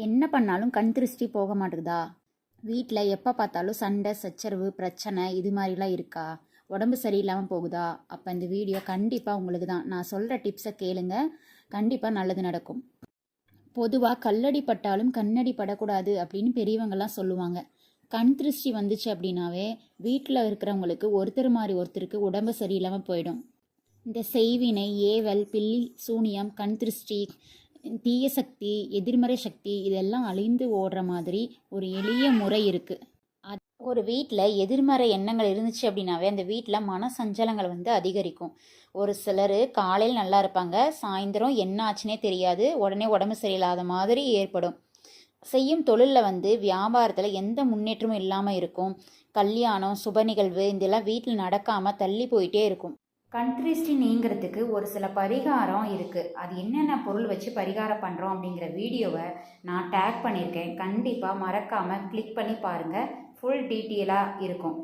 என்ன பண்ணாலும் கண் திருஷ்டி போக மாட்டேங்குதா? வீட்டில் எப்போ பார்த்தாலும் சண்டை சச்சரவு பிரச்சனை இது மாதிரிலாம் இருக்கா? உடம்பு சரியில்லாமல் போகுதா? அப்போ இந்த வீடியோ கண்டிப்பாக உங்களுக்கு தான். நான் சொல்கிற டிப்ஸை கேளுங்க, கண்டிப்பாக நல்லது நடக்கும். பொதுவாக கல்லடி பட்டாலும் கண்ணடி படக்கூடாது அப்படின்னு பெரியவங்கள்லாம் சொல்லுவாங்க. கண் திருஷ்டி வந்துச்சு அப்படின்னாவே வீட்டில் இருக்கிறவங்களுக்கு ஒருத்தர் மாதிரி ஒருத்தருக்கு உடம்பு சரியில்லாமல் போயிடும். இந்த செய்வினை, ஏவல், பில்லி சூனியம், கண் திருஷ்டி, தீய சக்தி, எதிர்மறை சக்தி இதெல்லாம் அழிந்து ஓடுற மாதிரி ஒரு எளிய முறை இருக்குது. ஒரு வீட்டில் எதிர்மறை எண்ணங்கள் இருந்துச்சு அப்படின்னாவே அந்த வீட்டில் மன சஞ்சலங்கள் அதிகரிக்கும். ஒரு சிலர் காலையில் நல்லா இருப்பாங்க, சாயந்தரம் என்ன ஆச்சுன்னே தெரியாது, உடனே உடம்பு சரியில்லாத மாதிரி ஏற்படும். செய்யும் தொழிலில் வியாபாரத்தில் எந்த முன்னேற்றமும் இல்லாமல் இருக்கும். கல்யாணம், சுப நிகழ்வு இதெல்லாம் வீட்டில் நடக்காமல் தள்ளி போயிட்டே இருக்கும். கண் திருஷ்டி நீங்கிறதுக்கு ஒரு சில பரிகாரம் இருக்குது. அது என்னென்ன பொருள் வச்சு பரிகாரம் பண்ணுறோம் அப்படிங்கிற வீடியோவை நான் டேக் பண்ணியிருக்கேன். கண்டிப்பாக மறக்காமல் கிளிக் பண்ணி பாருங்கள், ஃபுல் டீட்டெயிலாக இருக்கும்.